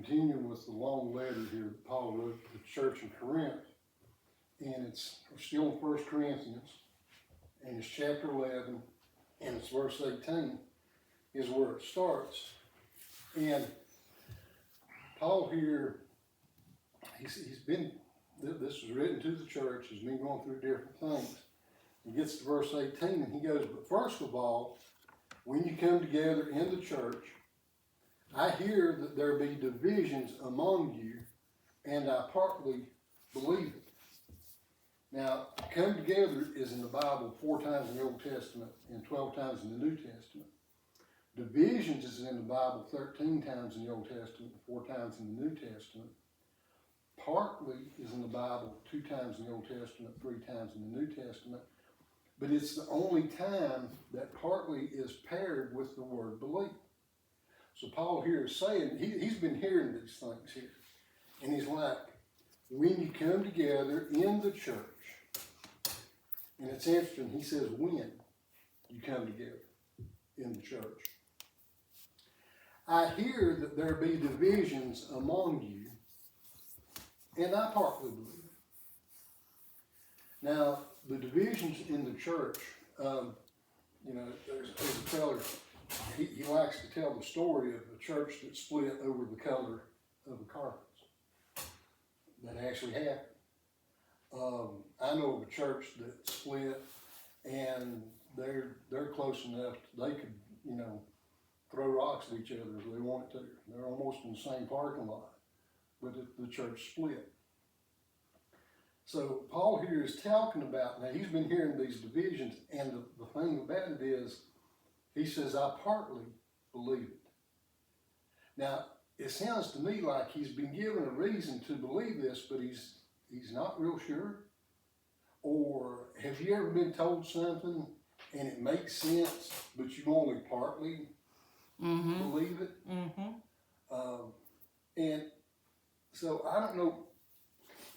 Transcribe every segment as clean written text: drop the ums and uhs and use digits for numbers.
continuing with the long letter here that Paul wrote to the church in Corinth. And we're still in 1 Corinthians, and it's chapter 11, and it's verse 18 is where it starts. And Paul here, he's been, this was written to the church, he's been going through different things. He gets to verse 18 and he goes, but first of all, when you come together in the church, I hear that there be divisions among you, and I partly believe it. Now, come together is in the Bible 4 times in the Old Testament and 12 times in the New Testament. Divisions is in the Bible 13 times in the Old Testament and 4 times in the New Testament. Partly is in the Bible 2 times in the Old Testament, 3 times in the New Testament. But it's the only time that partly is paired with the word believe. So Paul here is saying, he's been hearing these things here. And he's like, when you come together in the church, and it's interesting, he says when you come together in the church. I hear that there be divisions among you, and I partly believe it. Now, the divisions in the church, there's a feller, he likes to tell the story of a church that split over the color of the carpets. That actually happened. I know of a church that split, and they're close enough they could, throw rocks at each other if they wanted to. They're almost in the same parking lot, but the church split. So Paul here is talking about, now he's been hearing these divisions, and the thing about it is, he says, I partly believe it. Now, it sounds to me like he's been given a reason to believe this, but he's not real sure. Or have you ever been told something and it makes sense, but you only partly believe it? And so I don't know,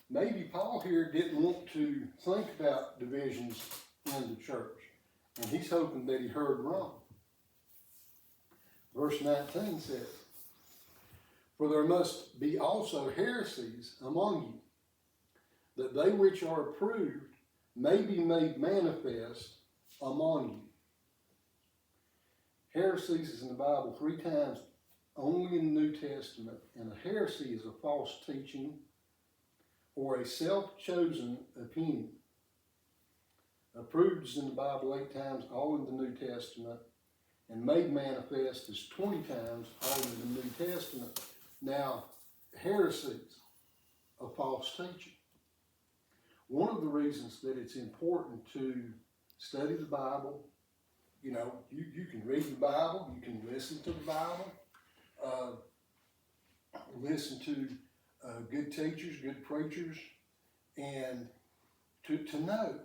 maybe Paul here didn't want to think about divisions in the church, and he's hoping that he heard wrong. Verse 19 says, for there must be also heresies among you, that they which are approved may be made manifest among you. Heresies is in the Bible 3 times, only in the New Testament, and a heresy is a false teaching or a self-chosen opinion. Approved is in the Bible 8 times, all in the New Testament, and made manifest is 20 times, all in the New Testament. Now, heresies, a false teaching. One of the reasons that it's important to study the Bible, you can read the Bible, you can listen to the Bible, listen to good teachers, good preachers, and to know.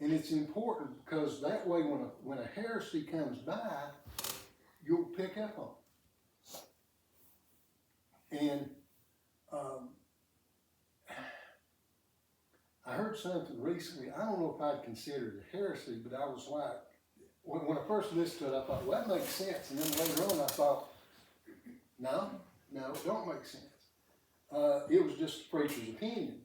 And it's important because that way when a heresy comes by, you'll pick up on it. And I heard something recently, I don't know if I'd consider it a heresy, but I was like, when I first listened to it, I thought, well, that makes sense. And then later on, I thought, no, it don't make sense. It was just the preacher's opinion.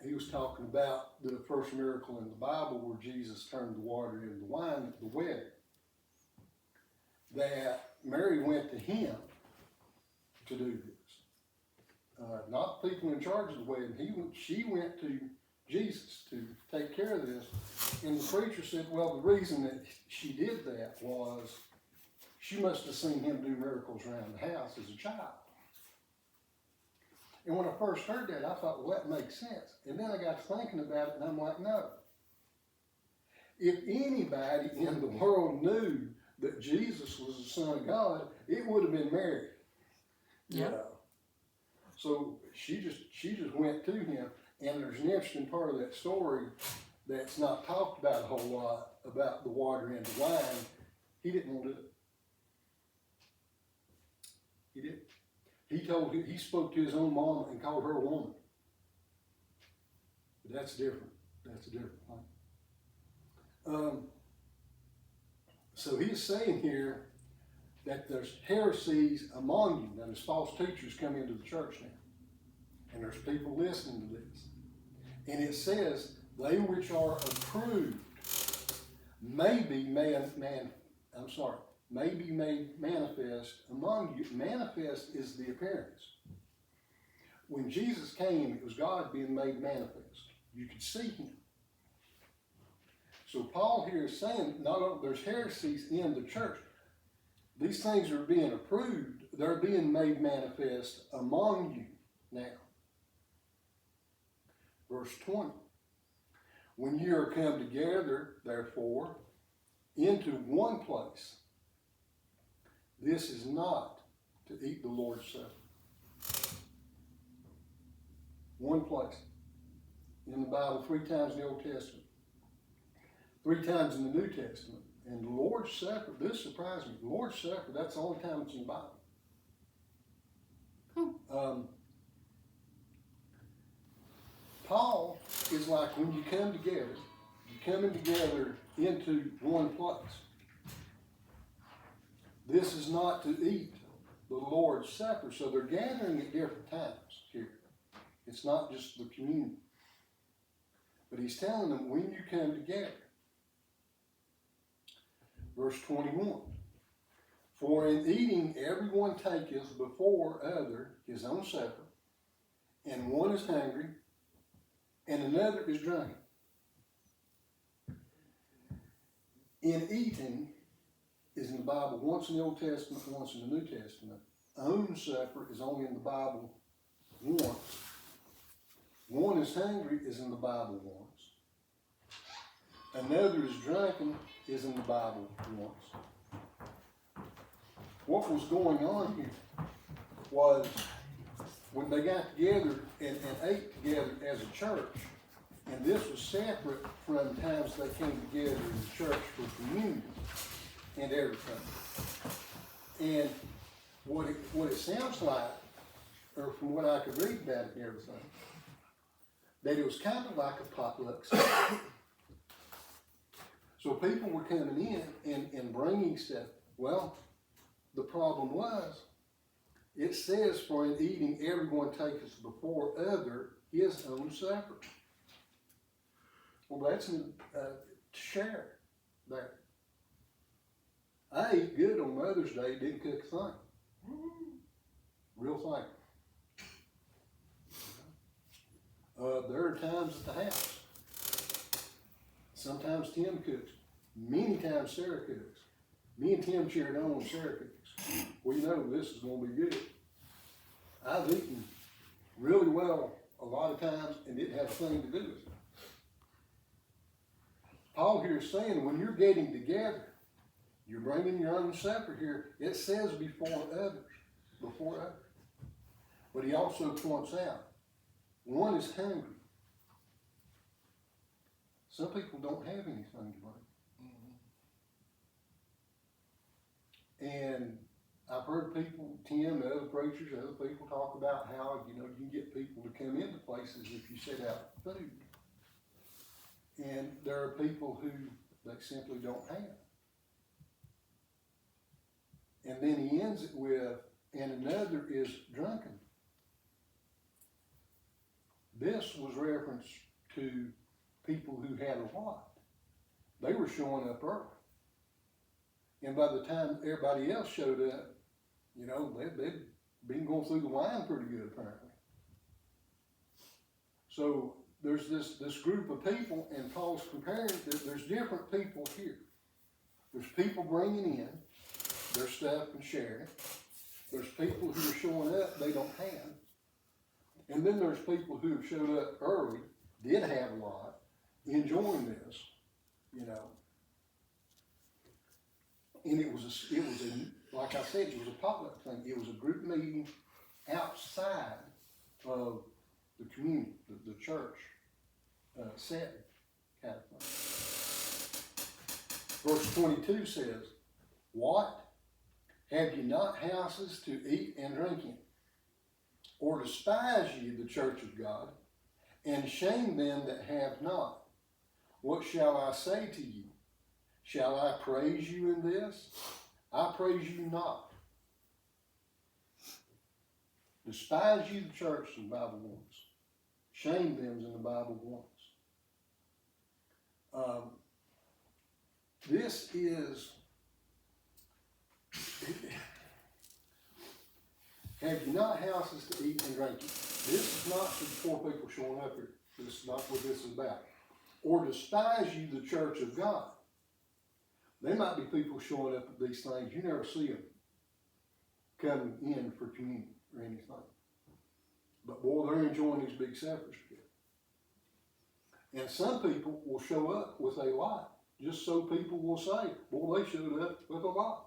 He was talking about the first miracle in the Bible where Jesus turned the water into wine at the wedding. That Mary went to him to do this. Not the people in charge of the wedding. She went to Jesus to take care of this. And the preacher said, well, the reason that she did that was she must have seen him do miracles around the house as a child. And when I first heard that, I thought, well, that makes sense. And then I got thinking about it, and I'm like, no. If anybody in the world knew that Jesus was the Son of God, it would have been Mary. Yeah. So she just went to him, and there's an interesting part of that story that's not talked about a whole lot about the water into wine. He didn't want to do it. He didn't. He spoke to his own mom and called her a woman. But that's different. That's a different thing. So he's saying here that there's heresies among you. Now, there's false teachers come into the church now. And there's people listening to this. And it says, they which are approved may be made manifest among you. Manifest is the appearance. When Jesus came, it was God being made manifest. You could see him. So Paul here is saying, not only there's heresies in the church, these things are being approved, they're being made manifest among you now. Verse 20. When you are come together, therefore, into one place, this is not to eat the Lord's Supper. One place. In the Bible, 3 times in the Old Testament. 3 times in the New Testament. And the Lord's Supper, this surprised me. The Lord's Supper, that's the only time it's in the Bible. Paul is like when you come together, you're coming together into one place. This is not to eat the Lord's Supper. So they're gathering at different times here. It's not just the communion. But he's telling them when you come together. Verse 21. For in eating everyone taketh before other his own supper, and one is hungry, and another is drunk. In eating is in the Bible once in the Old Testament, once in the New Testament. Own supper is only in the Bible once. One is hungry is in the Bible once. Another is drunken is in the Bible once. What was going on here was when they got together and ate together as a church, and this was separate from times they came together in the church for communion and everything. And what it sounds like, or from what I could read about it and everything, that it was kind of like a potluck. So people were coming in and bringing stuff. Well, the problem was, it says, for in eating everyone taketh before other his own supper. Well, that's to share there. I ate good on Mother's Day, didn't cook a thing. Real thing. There are times at the house. Sometimes Tim cooks. Many times Sarah cooks. Me and Tim cheered on when Sarah cooks. We know this is going to be good. I've eaten really well a lot of times and didn't have a thing to do with it. Paul here is saying when you're getting together, you're bringing your own supper here. It says before others. Before others. But he also points out, one is hungry. Some people don't have anything to bring. And I've heard people, Tim, other preachers, other people talk about how, you can get people to come into places if you set out food. And there are people who they simply don't have. And then he ends it with, and another is drunken. This was reference to people who had a lot. They were showing up early. And by the time everybody else showed up, they'd been going through the wine pretty good, apparently. So there's this group of people, and Paul's comparing that there's different people here. There's people bringing in their stuff and sharing it. There's people who are showing up they don't have. And then there's people who have showed up early, did have a lot, enjoying this, And it was like I said, it was a potluck thing. It was a group meeting outside of the community, the church setting kind of thing. Verse 22 says, what? Have ye not houses to eat and drink in? Or despise ye the church of God, and shame them that have not? What shall I say to you? Shall I praise you in this? I praise you not. Despise you the church, the Bible wants. Shame them, in the Bible wants. This is, have you not houses to eat and drink? This is not for the poor people showing up here. This is not what this is about. Or despise you the church of God. There might be people showing up at these things, you never see them coming in for communion or anything. But boy, they're enjoying these big suppers together. And some people will show up with a lot, just so people will say, boy, they showed up with a lot.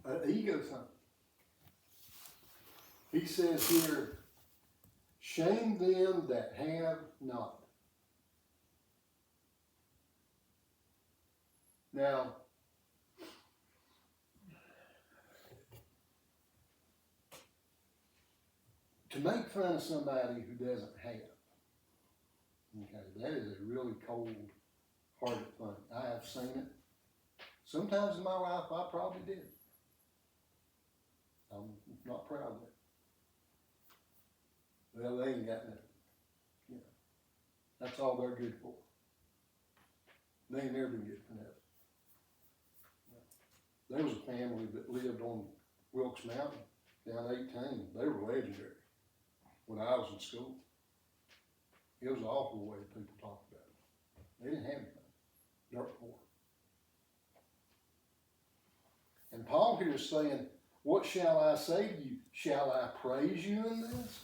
An ego thing. He says here, shame them that have not. Now, to make fun of somebody who doesn't have, okay, that is a really cold-hearted thing. I have seen it. Sometimes in my life, I probably did. I'm not proud of that. Well, they ain't got nothing. You know, that's all they're good for. They ain't never been good for nothing. There was a family that lived on Wilkes Mountain down 18. They were legendary when I was in school. It was an awful way people talked about it. They didn't have anything. Dirt poor. And Paul here is saying, what shall I say to you? Shall I praise you in this?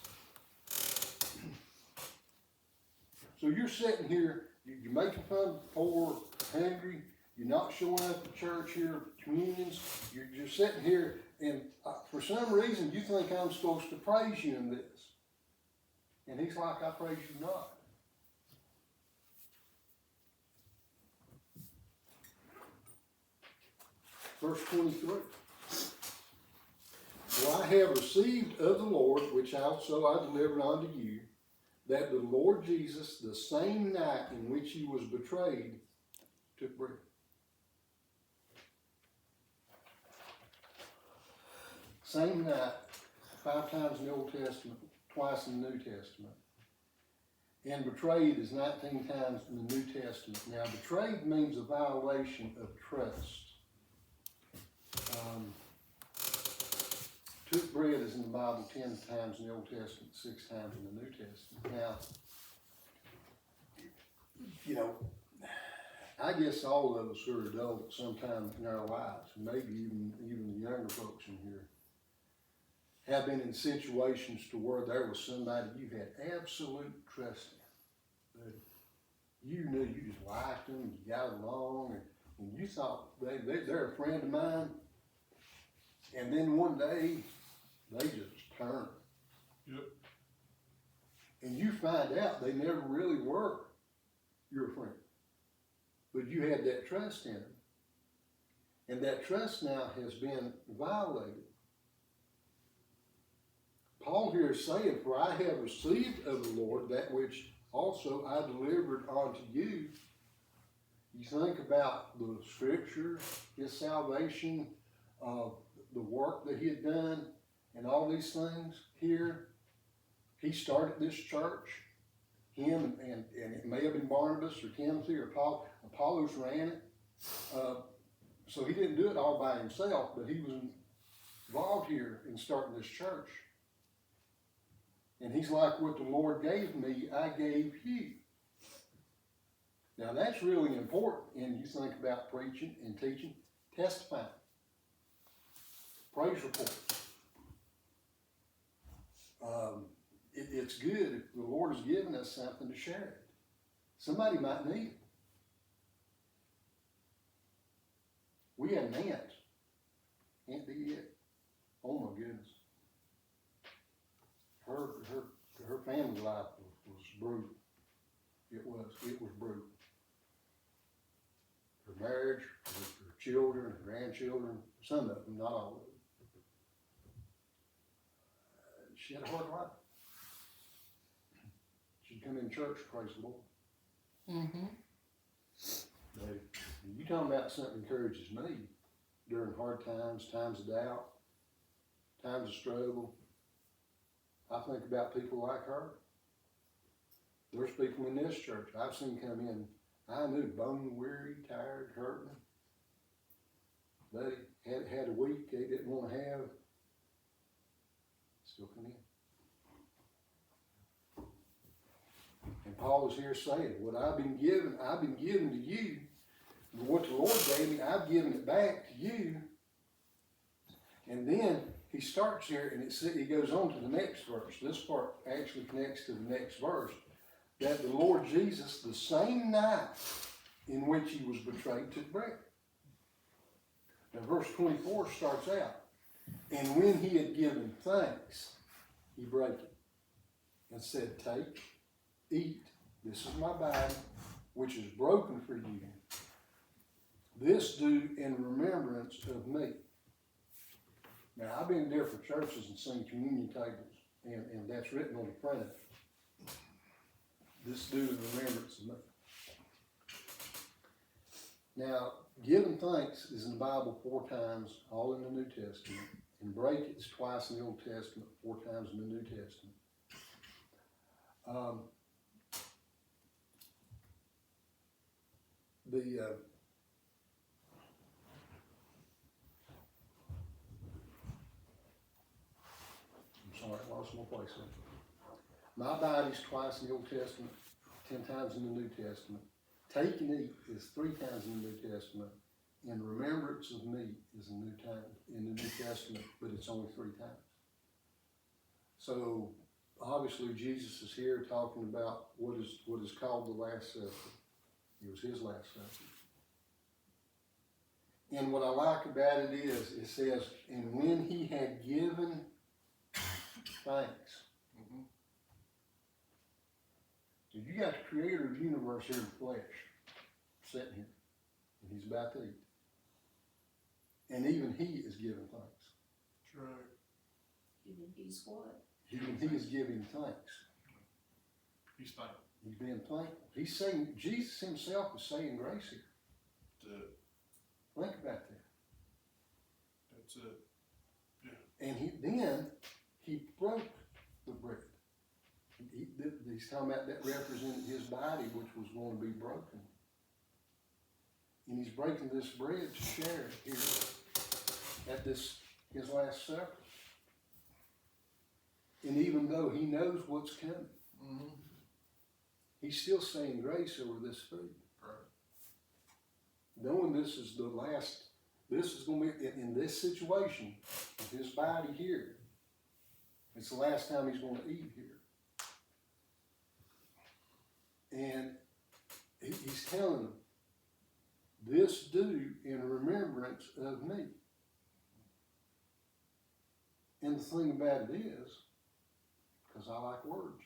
So you're sitting here, you're making fun of the poor, hungry, you're not showing up at church here, communions, you're sitting here, and for some reason you think I'm supposed to praise you in this. And he's like, I praise you not. Verse 23. For I have received of the Lord, which also I delivered unto you, that the Lord Jesus, the same night in which he was betrayed, took bread. Same night, 5 times in the Old Testament, twice in the New Testament. And betrayed is 19 times in the New Testament. Now, betrayed means a violation of trust. Took bread is in the Bible 10 times in the Old Testament, 6 times in the New Testament. Now, you know, I guess all of us who are adults sometime in our lives, maybe even the younger folks in here, have been in situations to where there was somebody you had absolute trust in. You knew, you just liked them, you got along, and you thought they're a friend of mine. And then one day, they just turn. Yep. And you find out they never really were your friend. But you had that trust in them. And that trust now has been violated. Paul here is saying, for I have received of the Lord that which also I delivered unto you. You think about the scripture, his salvation, the work that he had done, and all these things here. He started this church, him and it may have been Barnabas or Timothy or Paul. Apollos ran it. So he didn't do it all by himself, but he was involved here in starting this church. And he's like, what the Lord gave me, I gave you. Now that's really important. And you think about preaching and teaching, testifying, praise reports. It's good if the Lord has given us something to share it. Somebody might need it. We had an aunt. Aunt Dee. Oh my goodness. Her family life was brutal. It was brutal. Her marriage, her children, her grandchildren, some of them, not all of them. She had a hard life. She'd come in church, praise the Lord. Mm-hmm. You talking about something encourages me. during hard times, times of doubt, times of struggle. I think about people like her. There's people in this church I've seen come in, I knew, bone weary, tired, hurting. They had a week they didn't want to have. Still come in. And Paul is here saying, what I've been given to you. What the Lord gave me, I've given it back to you. And then he starts here, and he goes on to the next verse. This part actually connects to the next verse. That the Lord Jesus, the same night in which he was betrayed, took bread. Now verse 24 starts out, and when he had given thanks, he brake it and said, take, eat, this is my body, which is broken for you. This do in remembrance of me. Now, I've been in different churches and seen communion tables, and that's written on the front. This do in remembrance of me. Now, giving thanks is in the Bible 4 times, all in the New Testament. And break it is twice in the Old Testament, 4 times in the New Testament. I lost my place there. My body's twice in the Old Testament, 10 times in the New Testament. Take and eat is 3 times in the New Testament. And remembrance of me is in the New Testament, but it's only 3 times. So obviously Jesus is here talking about what is called the Last Supper. It was his Last Supper. And what I like about it is, it says, and when he had given thanks. So you got the creator of the universe here in the flesh, sitting here, and he's about to eat. And even he is giving thanks. That's right. Even he's what? Even he is giving thanks. He's thankful. He's being thankful. He's saying, Jesus himself is saying grace here. That's it. Think about that. That's it. Yeah. And he broke the bread. He's talking about that represented his body, which was going to be broken. And he's breaking this bread to share it here at his Last Supper. And even though he knows what's coming, he's still saying grace over this food. Right. Knowing this is the last, this is going to be, in this situation, with his body here, it's the last time he's going to eat here. And he's telling them, this do in remembrance of me. And the thing about it is, because I like words,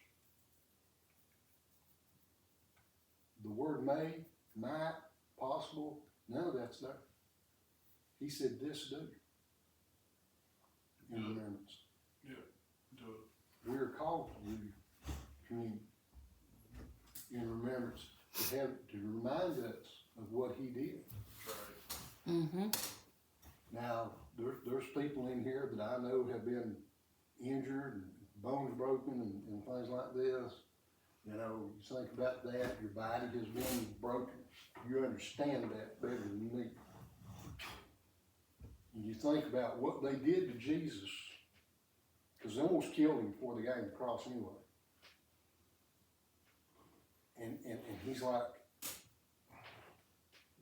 the word may, might, possible, none of that's there. He said, this do in remembrance. Yeah, do it. We are called to do communion in remembrance, to remind us of what he did. That's right. Now, there's people in here that I know have been injured and bones broken and things like this. You know, you think about that, your body has been broken. You understand that better than me. And you think about what they did to Jesus, because they almost killed him before they got him to the cross anyway. And he's like,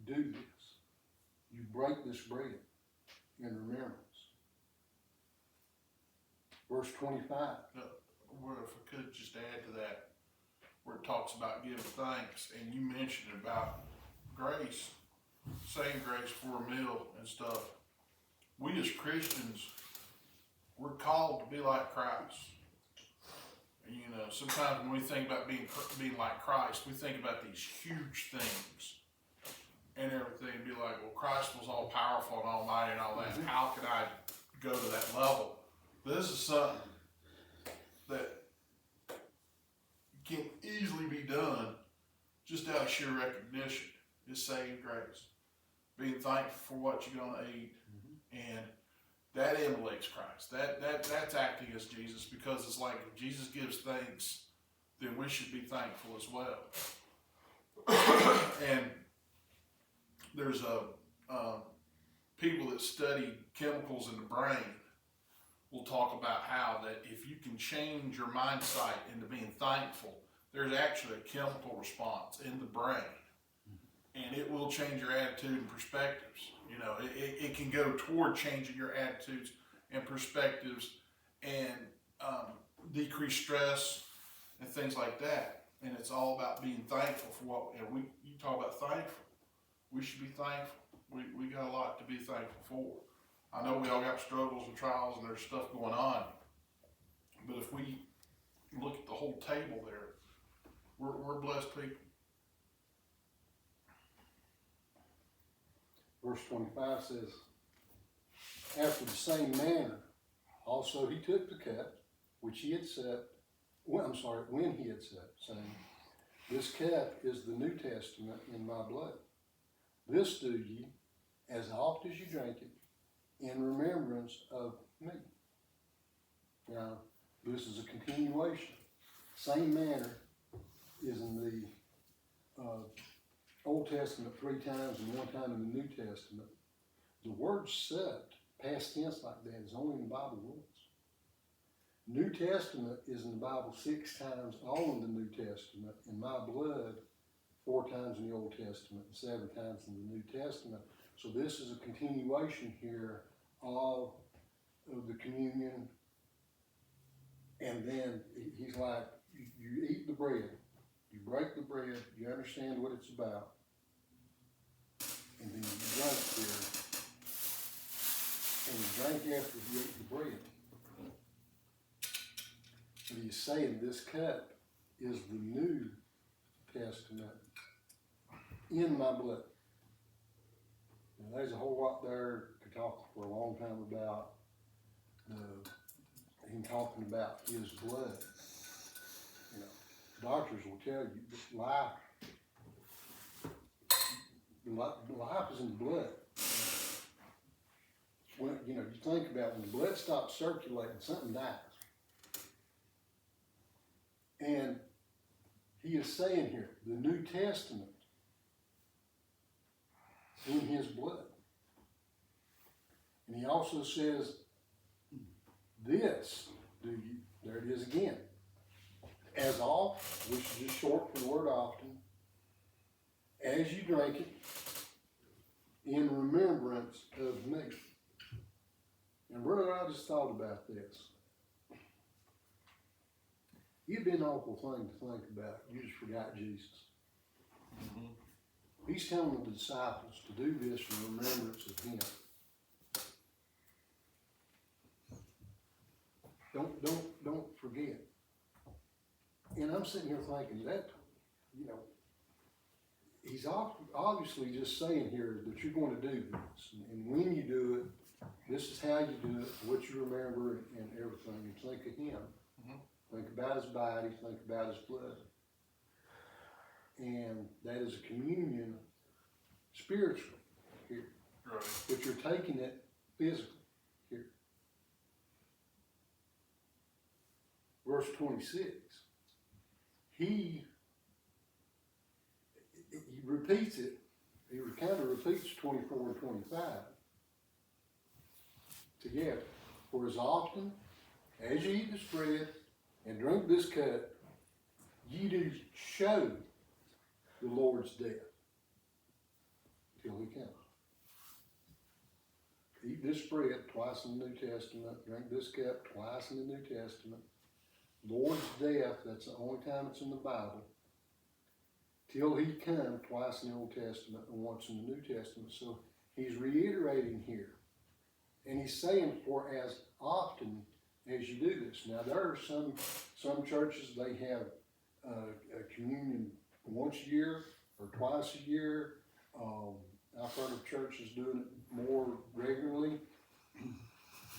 do this. You break this bread in remembrance. Verse 25. Where if I could just add to that, where it talks about giving thanks, and you mentioned about grace, saying grace for a meal and stuff. We as Christians, we're called to be like Christ. You know, sometimes when we think about being like Christ, we think about these huge things and everything, be like, well, Christ was all powerful and almighty and all that. How can I go to that level? This is something that can easily be done just out of sheer recognition, is saying grace. being thankful for what you're gonna eat, and that emulates Christ. That's acting as Jesus, because it's like if Jesus gives thanks, then we should be thankful as well. And there's people that study chemicals in the brain will talk about how that if you can change your mindset into being thankful, there's actually a chemical response in the brain, and it will change your attitude and perspectives. You know, it can go toward changing your attitudes and perspectives, and decrease stress and things like that. And it's all about being thankful for what, and you talk about thankful. We should be thankful. We got a lot to be thankful for. I know we all got struggles and trials and there's stuff going on, but if we look at the whole table there, we're blessed people. Verse 25 says, after the same manner, also he took the cup, which he had said, when he had said, saying, this cup is the New Testament in my blood. This do ye, as oft as you drink it, in remembrance of me. Now, this is a continuation. Same manner is in the Old Testament 3 times and 1 time in the New Testament. The word "set," past tense like that, is only in the Bible once. New Testament is in the Bible 6 times, all in the New Testament. In my blood, 4 times in the Old Testament and 7 times in the New Testament. So this is a continuation here of the communion. And then he's like, you eat the bread, you break the bread, you understand what it's about, and then you drink here, and you drink after you eat the bread. And he's saying this cup is the New Testament in my blood. Now, there's a whole lot there to talk for a long time about him talking about his blood. You know, doctors will tell you that life is in the blood. When you think about when the blood stops circulating, something dies. And he is saying here, the New Testament in his blood. And he also says, this do you, there it is again, as oft, which is just short for the word often, as you drink it, in remembrance of me. And brother, I just thought about this. It'd be an awful thing to think about. You just forgot Jesus. Mm-hmm. He's telling the disciples to do this in remembrance of him. Don't forget. And I'm sitting here thinking that, he's obviously just saying here that you're going to do this. And when you do it, this is how you do it, what you remember and everything. And think of him. Mm-hmm. Think about his body, think about his blood. And that is a communion spiritually here. Right. But you're taking it physically here. Verse 26. He repeats it. He kind of repeats 24 and 25 together. For as often as you eat this bread and drink this cup, ye do show the Lord's death till he comes. Eat this bread twice in the New Testament, drink this cup twice in the New Testament. Lord's death, that's the only time it's in the Bible, till he come twice in the Old Testament and once in the New Testament. So he's reiterating here. And he's saying, for as often as you do this. Now there are some churches, they have a communion once a year or twice a year. I've heard of churches doing it more regularly.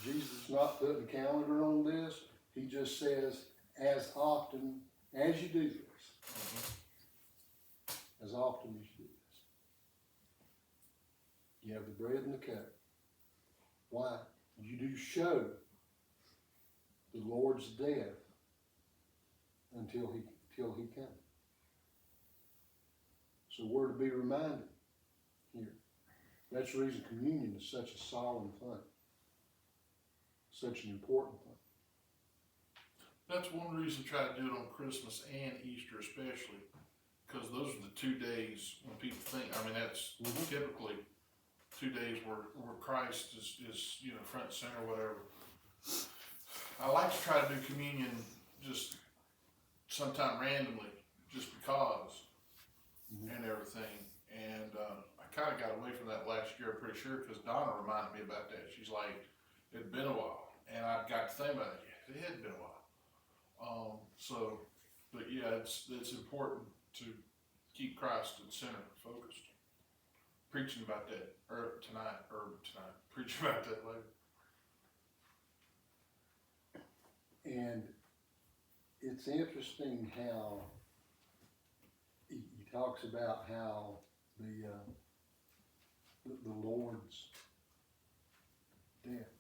Jesus is not putting a calendar on this. He just says, as often as you do this. Mm-hmm. As often as you do You have the bread and the cup. Why? You do show the Lord's death until he comes. So we're to be reminded here. That's the reason communion is such a solemn thing, such an important thing. That's one reason to try to do it on Christmas and Easter especially, because those are the 2 days when people think, I mean, that's typically 2 days where Christ is, you know, front and center or whatever. I like to try to do communion just sometime randomly, just because, and everything. And I kind of got away from that last year, I'm pretty sure, because Donna reminded me about that. She's like, it'd been a while. And I got to think about it, yeah, it had been a while. But yeah, it's important to keep Christ at the center, focused. Preaching about that tonight, preaching about that later. And it's interesting how he talks about how the Lord's death.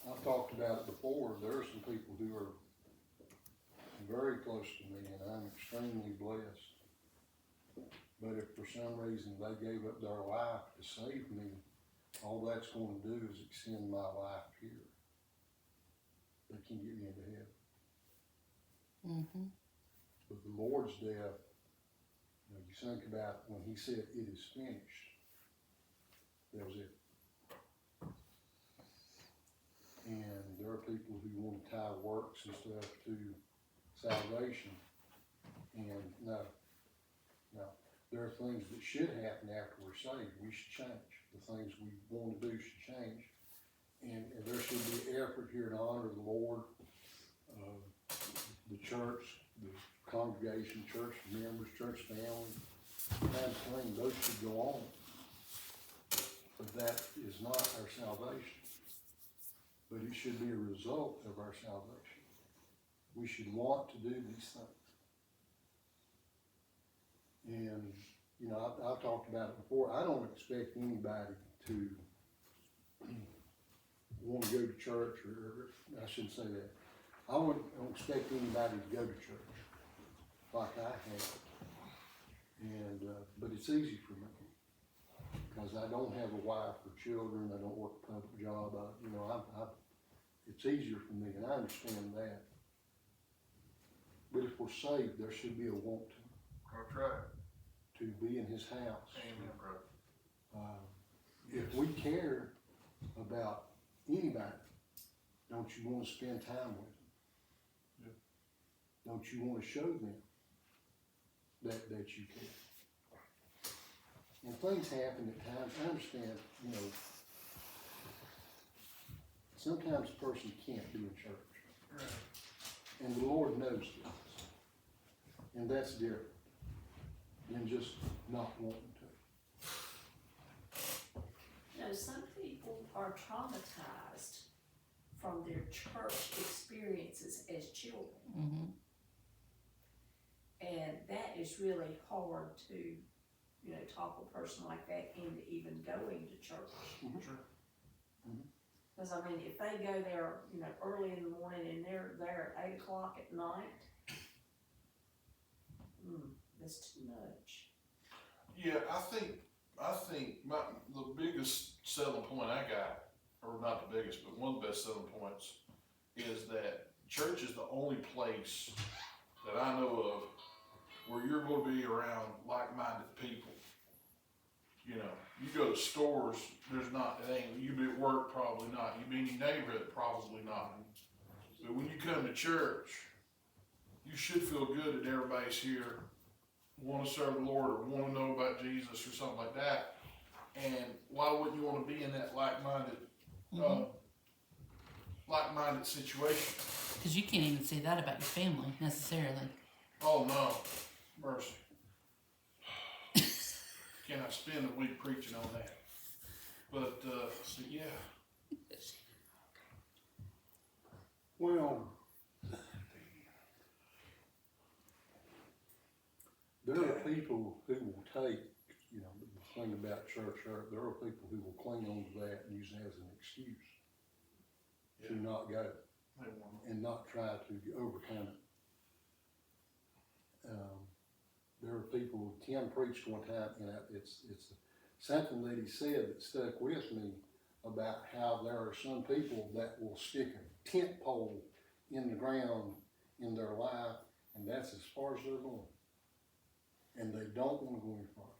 I've talked about it before. There are some people who are very close to me, and I'm extremely blessed. But if for some reason they gave up their life to save me, all that's going to do is extend my life here. They can get me into heaven. Mm-hmm. But the Lord's death, you know, you think about when he said, "It is finished," that was it. And there are people who want to tie works and stuff to salvation. And no. There are things that should happen after we're saved. We should change. The things we want to do should change. And there should be effort here to honor the Lord, the church, the congregation, church members, church family, that thing, those should go on. But that is not our salvation. But it should be a result of our salvation. We should want to do these things. And, you know, I've talked about it before. I don't expect anybody to want to go to church, or I shouldn't say that. I don't expect anybody to go to church like I have. And, but it's easy for me because I don't have a wife or children. I don't work a public job. It's easier for me, and I understand that. But if we're saved, there should be a want to. That's right. To be in his house. Amen, brother. If we care about anybody, don't you want to spend time with them? Yeah. Don't you want to show them that you care? And things happen at times. I understand, you know, sometimes a person can't be in church. Right. And the Lord knows this. And that's different than just not wanting to. You know, some people are traumatized from their church experiences as children. Mm-hmm. And that is really hard to, you know, talk a person like that into even going to church. Sure. Because, I mean, if they go there, you know, early in the morning and they're there at 8 o'clock at night, that's too much. Yeah, I think the biggest selling point I got, or not the biggest, but one of the best selling points, is that church is the only place that I know of where you're going to be around like-minded people. You know, you go to stores, there's not, it ain't, you be at work, probably not. You be in your neighborhood, probably not. But when you come to church, you should feel good that everybody's here, want to serve the Lord or want to know about Jesus or something like that. And why wouldn't you want to be in that like-minded situation? Because you can't even say that about your family necessarily. Oh no, mercy. Can I spend a week preaching on that? But yeah. Well, there are people who will take you know, the thing about church hurt, there are people who will cling on to that and use it as an excuse to Yeah. not go They want and not try to overcome it. There are people, Tim preached one time, and it's something that he said that stuck with me about how there are some people that will stick a tent pole in the ground in their life, and that's as far as they're going. And they don't want to go any farther.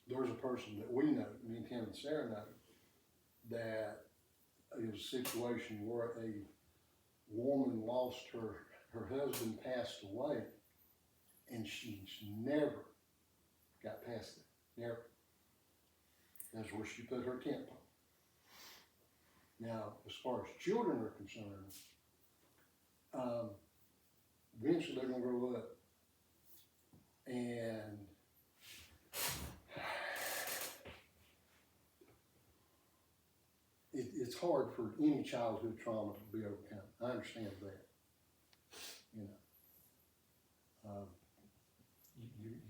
There's a person that we know, me and Tim and Sarah know, that it was a situation where a woman lost her husband passed away, and she never got past it. Never. That's where she put her tent pole. Now, as far as children are concerned, eventually they're gonna grow up. And it's hard for any childhood trauma to be overcome. I understand that. You know,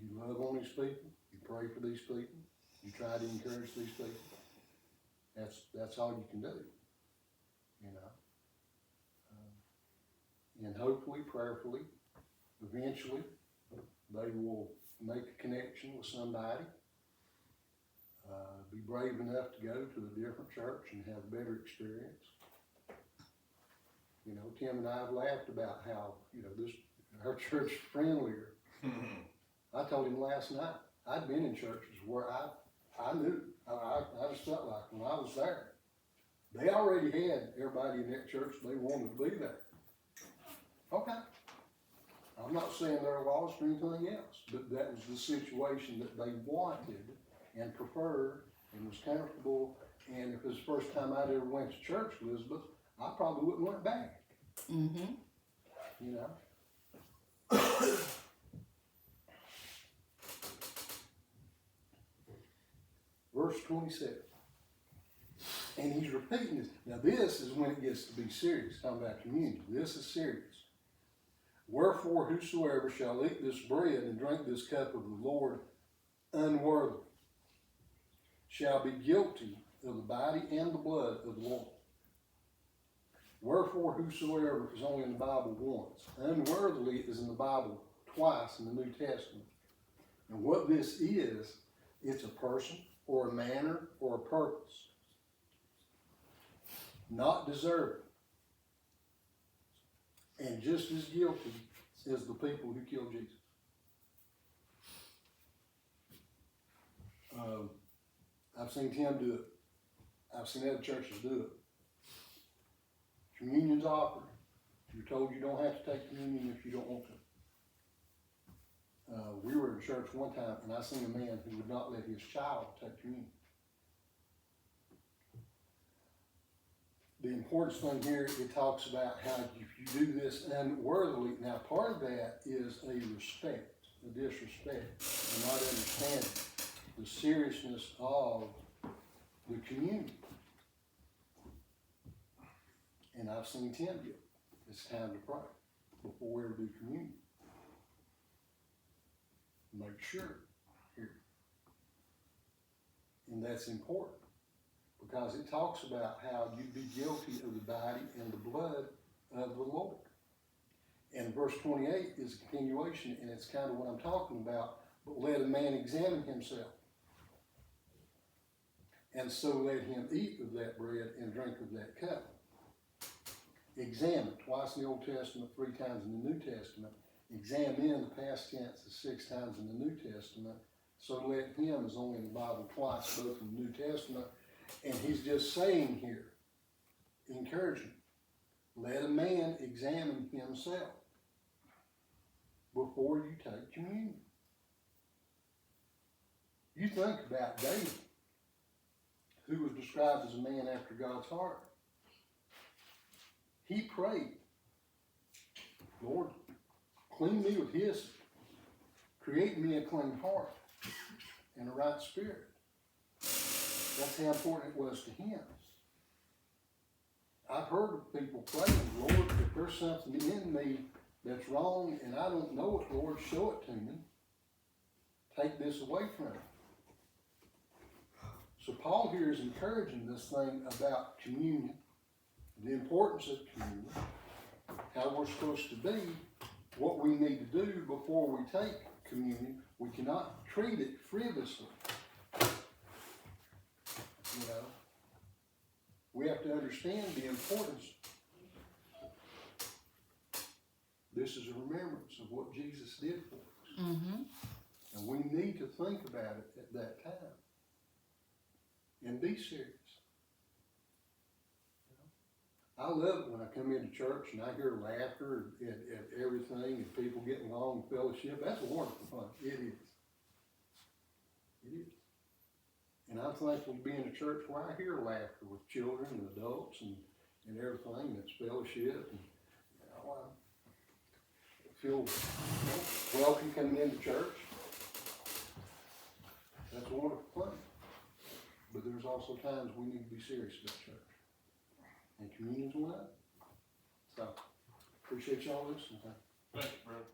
you love on these people, you pray for these people, you try to encourage these people. That's all you can do. You know, and hopefully, prayerfully, eventually, they will make a connection with somebody. Be brave enough to go to a different church and have a better experience. You know, Tim and I have laughed about how, you know, our church is friendlier. I told him last night, I'd been in churches where I knew, I just felt like when I was there, they already had everybody in that church they wanted to be there. Okay. I'm not saying they're lost or anything else, but that was the situation that they wanted and preferred and was comfortable. And if it was the first time I'd ever went to church, Elizabeth, I probably wouldn't went back. Mm-hmm. You know? Verse 27. And he's repeating this. Now this is when it gets to be serious, talking about communion. This is serious. Wherefore whosoever shall eat this bread and drink this cup of the Lord unworthily shall be guilty of the body and the blood of the Lord. Wherefore whosoever is only in the Bible once. Unworthily is in the Bible twice in the New Testament. And what this is, it's a person or a manner or a purpose. Not deserving. And just as guilty as the people who killed Jesus. I've seen Tim do it. I've seen other churches do it. Communion's offered. You're told you don't have to take communion if you don't want to. We were in church one time, and I seen a man who would not let his child take communion. The important thing here, it talks about how if you do this unworthily, now part of that is a respect, a disrespect, and not understanding the seriousness of the communion. And I've seen Tim do it. It's time to pray before we ever do communion. Make sure here. And that's important because it talks about how you'd be guilty of the body and the blood of the Lord. And verse 28 is a continuation, and it's kind of what I'm talking about. But let a man examine himself. And so let him eat of that bread and drink of that cup. Examine, twice in the Old Testament, 3 times in the New Testament. Examine, the past tense, is 6 times in the New Testament. So let him is only in the Bible twice, both in the New Testament. And he's just saying here, encouragement, let a man examine himself before you take communion. You think about David, who was described as a man after God's heart. He prayed, Lord, clean me with hyssop, create me a clean heart and a right spirit. That's how important it was to him. I've heard of people praying, Lord, if there's something in me that's wrong and I don't know it, Lord, show it to me. take this away from them. So Paul here is encouraging this thing about communion, the importance of communion, how we're supposed to be, what we need to do before we take communion. We cannot treat it frivolously. You know, we have to understand the importance. This is a remembrance of what Jesus did for us. Mm-hmm. And we need to think about it at that time. And be serious. I love it when I come into church and I hear laughter at everything and people getting along in fellowship. That's wonderful fun. It is. It is. And I'm thankful to be in a church where I hear laughter with children and adults and everything that's fellowship. And, you know, I feel welcome coming into church. That's a wonderful thing. But there's also times we need to be serious about church. And communion's one of them. So, appreciate y'all listening. Thank you, brother.